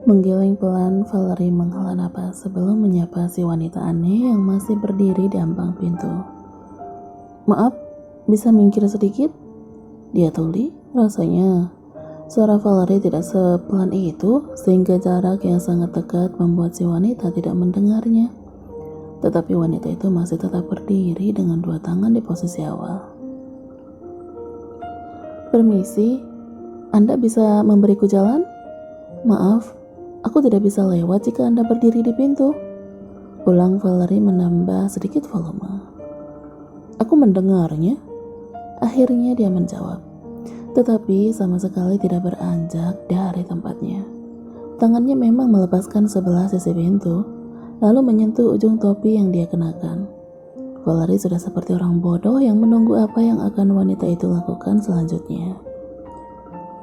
Menggeleng pelan, Valerie menghela napas sebelum menyapa si wanita aneh yang masih berdiri di ambang pintu. "Maaf, bisa minggir sedikit?" Dia tuli. Rasanya suara Valerie tidak sepelan itu, sehingga jarak yang sangat dekat membuat si wanita tidak mendengarnya. Tetapi wanita itu masih tetap berdiri dengan dua tangan di posisi awal. "Permisi, Anda bisa memberiku jalan? Maaf, aku tidak bisa lewat jika Anda berdiri di pintu." Ulang Valerie menambah sedikit volume. "Aku mendengarnya." Akhirnya dia menjawab, tetapi sama sekali tidak beranjak dari tempatnya. Tangannya memang melepaskan sebelah sisi pintu, lalu menyentuh ujung topi yang dia kenakan. Valerie sudah seperti orang bodoh yang menunggu apa yang akan wanita itu lakukan selanjutnya.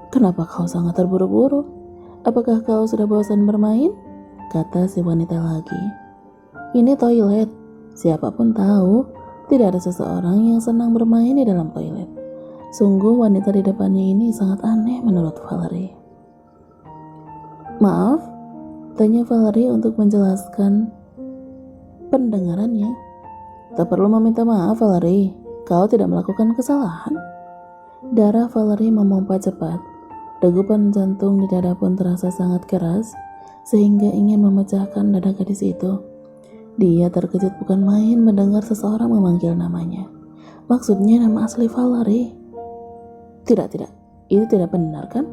"Kenapa kau sangat terburu-buru? Apakah kau sudah bosan bermain?" kata si wanita lagi. "Ini toilet. Siapapun tahu, tidak ada seseorang yang senang bermain di dalam toilet." Sungguh wanita di depannya ini sangat aneh menurut Valerie. "Maaf?" tanya Valerie untuk menjelaskan pendengarannya. "Tak perlu meminta maaf, Valerie. Kau tidak melakukan kesalahan." Darah Valerie memompa cepat. Degupan jantung di dada pun terasa sangat keras, sehingga ingin memecahkan dada gadis itu. Dia terkejut bukan main mendengar seseorang memanggil namanya. Maksudnya nama asli Valerie. Tidak, itu tidak benar kan?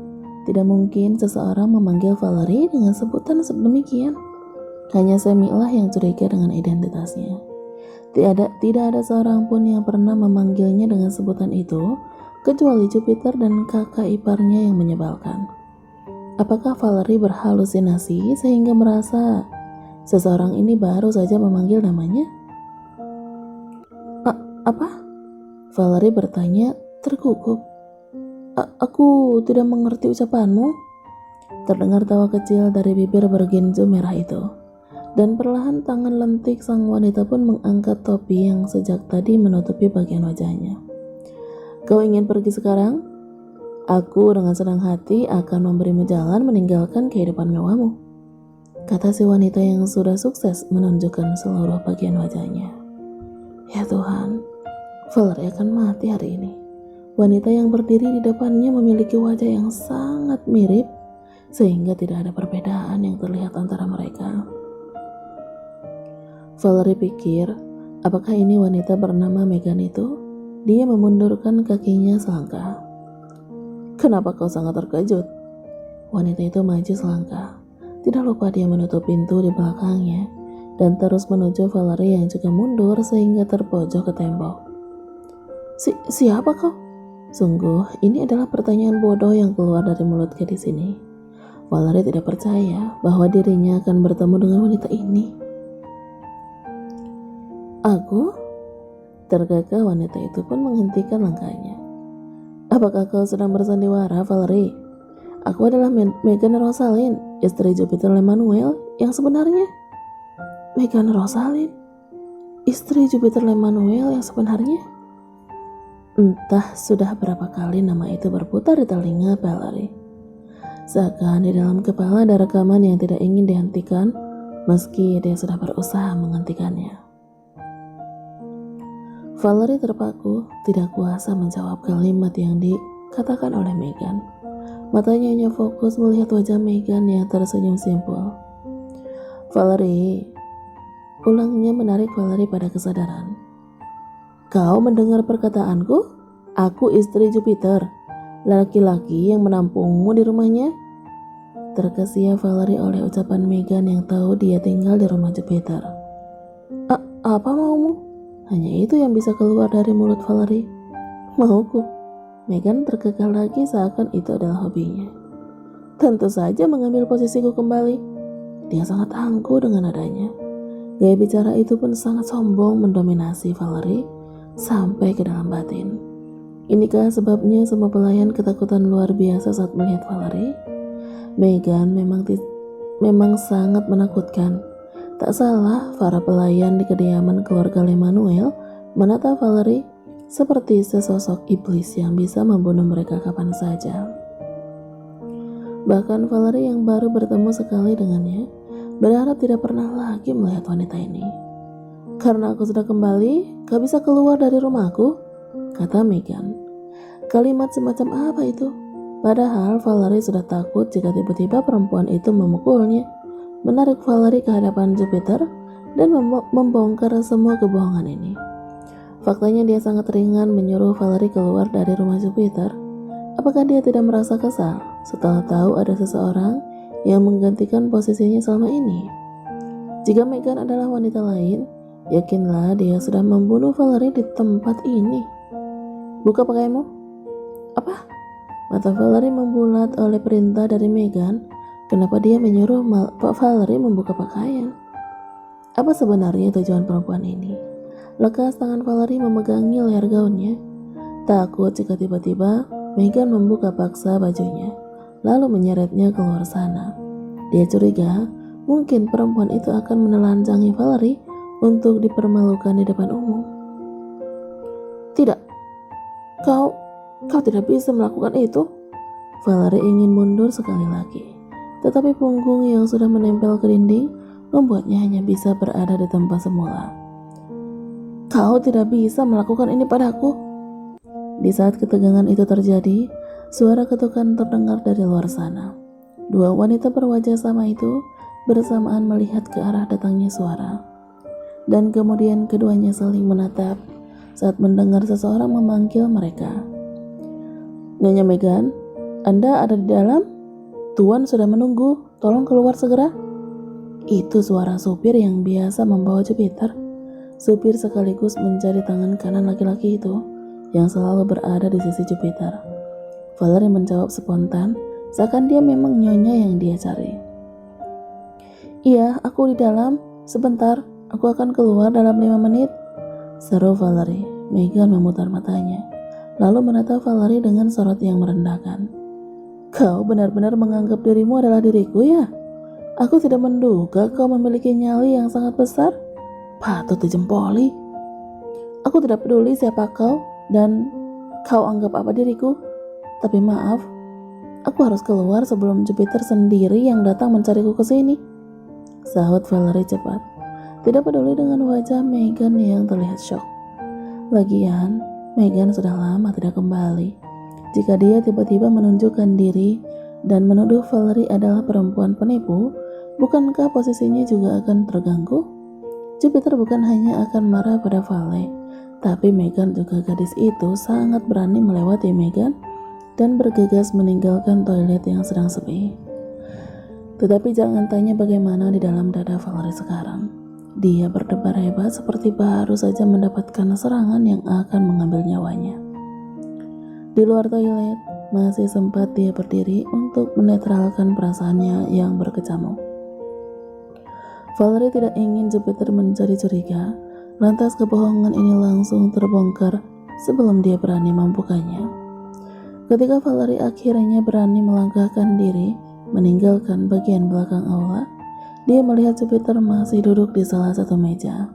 Tidak mungkin seseorang memanggil Valerie dengan sebutan sedemikian. Hanya Semilah yang curiga dengan identitasnya. Tidak ada seorang pun yang pernah memanggilnya dengan sebutan itu, kecuali Jupiter dan kakak iparnya yang menyebalkan. Apakah Valerie berhalusinasi sehingga merasa seseorang ini baru saja memanggil namanya? Apa? Valerie bertanya tergugup. Aku tidak mengerti ucapanmu." Terdengar tawa kecil dari bibir berginju merah itu. Dan perlahan tangan lentik sang wanita pun mengangkat topi yang sejak tadi menutupi bagian wajahnya. "Kau ingin pergi sekarang? Aku dengan senang hati akan memberimu jalan meninggalkan kehidupan mewahmu," kata si wanita yang sudah sukses menunjukkan seluruh bagian wajahnya. Ya Tuhan, Valerie akan mati hari ini. Wanita yang berdiri di depannya memiliki wajah yang sangat mirip, sehingga tidak ada perbedaan yang terlihat antara mereka. Valerie pikir, apakah ini wanita bernama Megan itu? Dia memundurkan kakinya selangkah. "Kenapa kau sangat terkejut?" Wanita itu maju selangkah. Tidak lupa dia menutup pintu di belakangnya dan terus menuju Valerie yang juga mundur sehingga terpojok ke tembok. Siapa kau?" Sungguh, ini adalah pertanyaan bodoh yang keluar dari mulut gadis ini. Valerie tidak percaya bahwa dirinya akan bertemu dengan wanita ini. "Aku?" Tergagah wanita itu pun menghentikan langkahnya. "Apakah kau sedang bersandiwara, Valerie? Aku adalah Megan Rosalind, istri Jupiter Lemanuel yang sebenarnya." "Megan Rosalind? Istri Jupiter Lemanuel yang sebenarnya?" Entah sudah berapa kali nama itu berputar di telinga Valerie. Seakan di dalam kepala ada rekaman yang tidak ingin dihentikan, meski dia sudah berusaha menghentikannya. Valerie terpaku, tidak kuasa menjawab kalimat yang dikatakan oleh Megan. Matanya hanya fokus melihat wajah Megan yang tersenyum simpul. "Valerie," ulangnya menarik Valerie pada kesadaran. "Kau mendengar perkataanku? Aku istri Jupiter, laki-laki yang menampungmu di rumahnya." Terkesiap Valerie oleh ucapan Megan yang tahu dia tinggal di rumah Jupiter. Apa maumu?" Hanya itu yang bisa keluar dari mulut Valerie. "Mauku?" Megan terkekeh lagi seakan itu adalah hobinya. "Tentu saja mengambil posisiku kembali." Dia sangat angkuh dengan adanya. Gaya bicara itu pun sangat sombong mendominasi Valerie sampai ke dalam batin. Inikah sebabnya semua pelayan ketakutan luar biasa saat melihat Valerie? Megan memang sangat menakutkan. Tak salah, para pelayan di kediaman keluarga Lemanuel menatap Valerie seperti sesosok iblis yang bisa membunuh mereka kapan saja. Bahkan Valerie yang baru bertemu sekali dengannya berharap tidak pernah lagi melihat wanita ini. "Karena aku sudah kembali, kau bisa keluar dari rumahku," kata Megan. Kalimat semacam apa itu? Padahal Valerie sudah takut jika tiba-tiba perempuan itu memukulnya, menarik Valerie ke hadapan Jupiter, dan membongkar semua kebohongan ini. Faktanya dia sangat ringan menyuruh Valerie keluar dari rumah Jupiter. Apakah dia tidak merasa kesal setelah tahu ada seseorang yang menggantikan posisinya selama ini? Jika Megan adalah wanita lain, yakinlah dia sudah membunuh Valerie di tempat ini. "Buka pakaianmu." "Apa?" Mata Valerie membulat oleh perintah dari Megan. Kenapa dia menyuruh Valerie membuka pakaian? Apa sebenarnya tujuan perempuan ini? Lekas tangan Valerie memegangi leher gaunnya. Takut jika tiba-tiba Megan membuka paksa bajunya, lalu menyeretnya keluar sana. Dia curiga mungkin perempuan itu akan menelanjangi Valerie untuk dipermalukan di depan umum. "Tidak, kau tidak bisa melakukan itu." Valerie ingin mundur sekali lagi, tetapi punggung yang sudah menempel ke dinding membuatnya hanya bisa berada di tempat semula. "Kau tidak bisa melakukan ini padaku." Di saat ketegangan itu terjadi, suara ketukan terdengar dari luar sana. Dua wanita berwajah sama itu bersamaan melihat ke arah datangnya suara. Dan kemudian keduanya saling menatap saat mendengar seseorang memanggil mereka. "Nyonya Megan, Anda ada di dalam? Tuan sudah menunggu, tolong keluar segera." Itu suara supir yang biasa membawa Jupiter. Supir sekaligus menjadi tangan kanan laki-laki itu yang selalu berada di sisi Jupiter. Valerie menjawab spontan, seakan dia memang nyonya yang dia cari. "Iya, aku di dalam. Sebentar, aku akan keluar dalam 5 menit. Seru Valerie. Megan memutar matanya, lalu menatap Valerie dengan sorot yang merendahkan. "Kau benar-benar menganggap dirimu adalah diriku ya? Aku tidak menduga kau memiliki nyali yang sangat besar. Patut dijempoli. Aku tidak peduli siapa kau dan kau anggap apa diriku. Tapi maaf, aku harus keluar sebelum Jupiter sendiri yang datang mencariku ke sini," sahut Valerie cepat, tidak peduli dengan wajah Megan yang terlihat syok. Lagian, Megan sudah lama tidak kembali. Jika dia tiba-tiba menunjukkan diri dan menuduh Valerie adalah perempuan penipu, bukankah posisinya juga akan terganggu? Jupiter bukan hanya akan marah pada Valerie, tapi Megan juga. Gadis itu sangat berani melewati Megan dan bergegas meninggalkan toilet yang sedang sepi. Tetapi jangan tanya bagaimana di dalam dada Valerie sekarang. Dia berdebar hebat seperti baru saja mendapatkan serangan yang akan mengambil nyawanya. Di luar toilet, masih sempat dia berdiri untuk menetralkan perasaannya yang berkecamuk. Valerie tidak ingin Jupiter menjadi curiga. Lantas kebohongan ini langsung terbongkar sebelum dia berani membukanya. Ketika Valerie akhirnya berani melangkahkan diri meninggalkan bagian belakang aula, dia melihat Jupiter masih duduk di salah satu meja.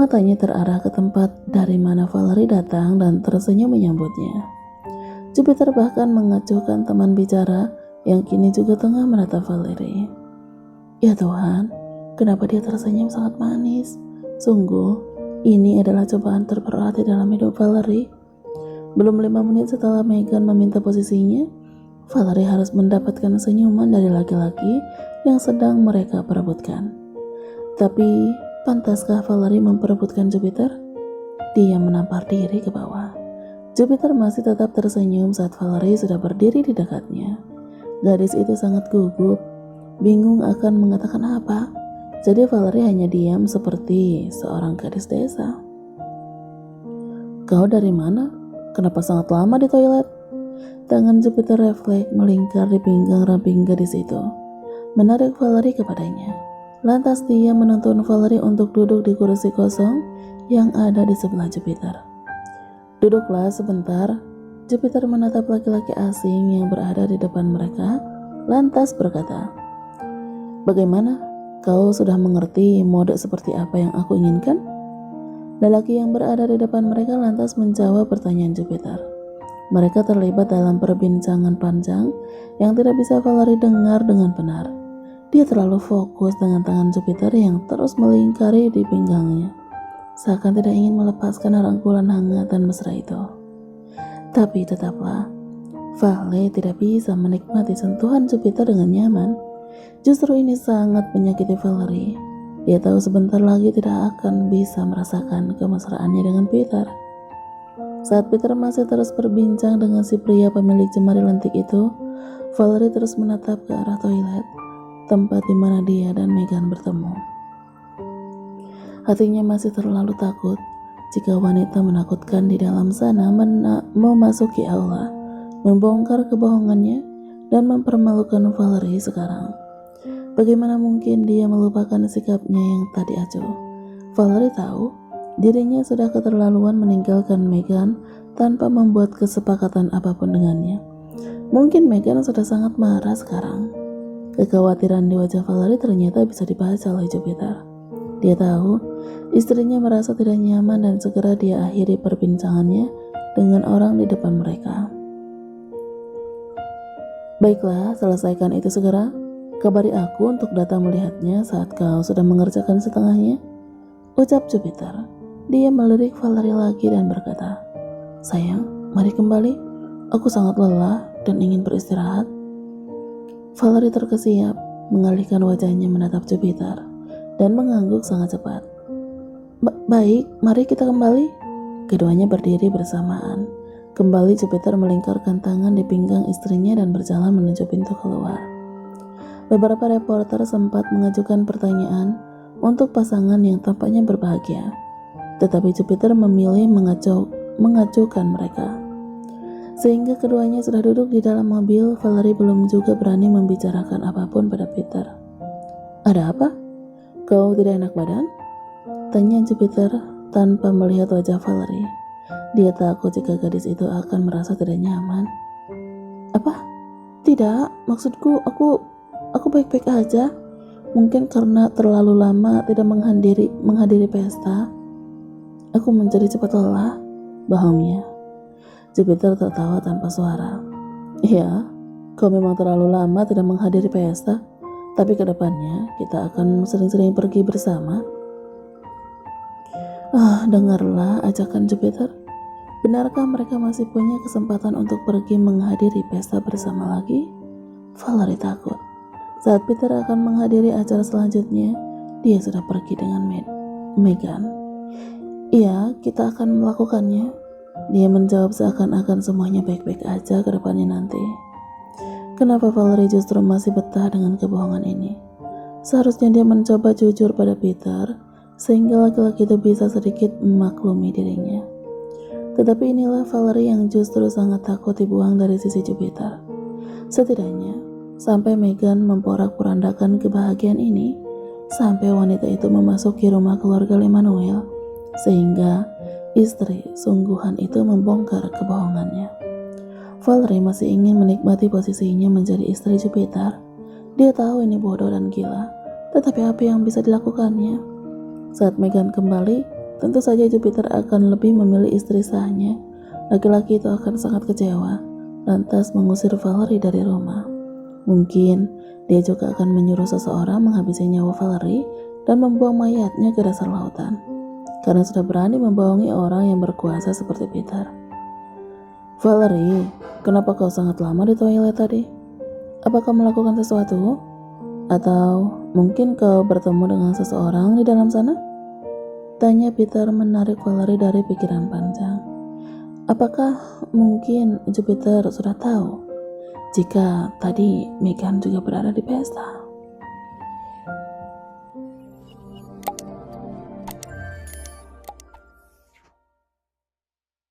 Matanya terarah ke tempat dari mana Valerie datang dan tersenyum menyambutnya. Jupiter bahkan mengacuhkan teman bicara yang kini juga tengah menatap Valerie. Ya Tuhan, kenapa dia tersenyum sangat manis? Sungguh, ini adalah cobaan terberat di dalam hidup Valerie. Belum 5 menit setelah Megan meminta posisinya, Valerie harus mendapatkan senyuman dari laki-laki yang sedang mereka perebutkan. Tapi, pantaskah Valerie memperebutkan Jupiter? Dia menampar diri ke bawah. Jupiter masih tetap tersenyum saat Valerie sudah berdiri di dekatnya. Gadis itu sangat gugup, bingung akan mengatakan apa. Jadi Valerie hanya diam seperti seorang gadis desa. "Kau dari mana? Kenapa sangat lama di toilet?" Tangan Jupiter refleks melingkar di pinggang ramping gadis itu, menarik Valerie kepadanya. Lantas dia menuntun Valerie untuk duduk di kursi kosong yang ada di sebelah Jupiter. "Duduklah sebentar." Jupiter menatap laki-laki asing yang berada di depan mereka, lantas berkata, "Bagaimana? Kau sudah mengerti mode seperti apa yang aku inginkan?" Lelaki yang berada di depan mereka lantas menjawab pertanyaan Jupiter. Mereka terlibat dalam perbincangan panjang yang tidak bisa Valerie dengar dengan benar. Dia terlalu fokus dengan tangan Jupiter yang terus melingkari di pinggangnya, seakan tidak ingin melepaskan rangkulan hangat dan mesra itu. Tapi tetaplah, Vale tidak bisa menikmati sentuhan Jupiter dengan nyaman. Justru ini sangat menyakiti Valerie. Dia tahu sebentar lagi tidak akan bisa merasakan kemesraannya dengan Peter. Saat Peter masih terus berbincang dengan si pria pemilik jemari lentik itu, Valerie terus menatap ke arah toilet, tempat di mana dia dan Megan bertemu. Hatinya masih terlalu takut jika wanita menakutkan di dalam sana memasuki aula, membongkar kebohongannya, dan mempermalukan Valerie sekarang. Bagaimana mungkin dia melupakan sikapnya yang tadi acuh? Valerie tahu dirinya sudah keterlaluan meninggalkan Megan tanpa membuat kesepakatan apapun dengannya. Mungkin Megan sudah sangat marah sekarang. Kekhawatiran di wajah Valerie ternyata bisa dibaca oleh Jupiter. Dia tahu istrinya merasa tidak nyaman dan segera dia akhiri perbincangannya dengan orang di depan mereka. Baiklah, selesaikan itu segera. Kabari aku untuk datang melihatnya saat kau sudah mengerjakan setengahnya, ucap Jupiter. Dia melirik Valerie lagi dan berkata, "Sayang, mari kembali. Aku sangat lelah dan ingin beristirahat." Valerie terkesiap, mengalihkan wajahnya menatap Jupiter, dan mengangguk sangat cepat. Baik, mari kita kembali." Keduanya berdiri bersamaan. Kembali Jupiter melingkarkan tangan di pinggang istrinya dan berjalan menuju pintu keluar. Beberapa reporter sempat mengajukan pertanyaan untuk pasangan yang tampaknya berbahagia, tetapi Jupiter memilih mengacuhkan mereka. Sehingga keduanya sudah duduk di dalam mobil, Valerie belum juga berani membicarakan apapun pada Peter. "Ada apa? Kau tidak enak badan?" tanya Jupiter tanpa melihat wajah Valerie. Dia takut jika gadis itu akan merasa tidak nyaman. "Apa? Tidak, maksudku aku baik-baik aja. Mungkin karena terlalu lama tidak menghadiri pesta. Aku menjadi cepat lelah," bahongnya. Jupiter tertawa tanpa suara. "Iya, kau memang terlalu lama tidak menghadiri pesta, tapi kedepannya kita akan sering-sering pergi bersama." Dengarlah ajakan Jupiter. Benarkah mereka masih punya kesempatan untuk pergi menghadiri pesta bersama lagi? Valerie takut. Saat Peter akan menghadiri acara selanjutnya, dia sudah pergi dengan Megan. "Iya, kita akan melakukannya." Dia menjawab seakan-akan semuanya baik-baik aja ke depannya nanti. Kenapa Valerie justru masih betah dengan kebohongan ini? Seharusnya dia mencoba jujur pada Peter, sehingga laki-laki itu bisa sedikit memaklumi dirinya. Tetapi inilah Valerie yang justru sangat takut dibuang dari sisi Jupiter. Setidaknya, sampai Megan memporak-porandakan kebahagiaan ini, sampai wanita itu memasuki rumah keluarga Lemanuel, sehingga istri sungguhan itu membongkar kebohongannya. Valerie masih ingin menikmati posisinya menjadi istri Jupiter. Dia tahu ini bodoh dan gila, tetapi apa yang bisa dilakukannya? Saat Megan kembali, tentu saja Jupiter akan lebih memilih istri sahnya. Laki-laki itu akan sangat kecewa, lantas mengusir Valerie dari rumah. Mungkin dia juga akan menyuruh seseorang menghabisi nyawa Valerie dan membuang mayatnya ke dasar lautan, karena sudah berani membohongi orang yang berkuasa seperti Peter. "Valerie, kenapa kau sangat lama di toilet tadi? Apakah melakukan sesuatu? Atau mungkin kau bertemu dengan seseorang di dalam sana?" tanya Peter menarik Valerie dari pikiran panjang. Apakah mungkin Jupiter sudah tahu jika tadi Megan juga berada di pesta?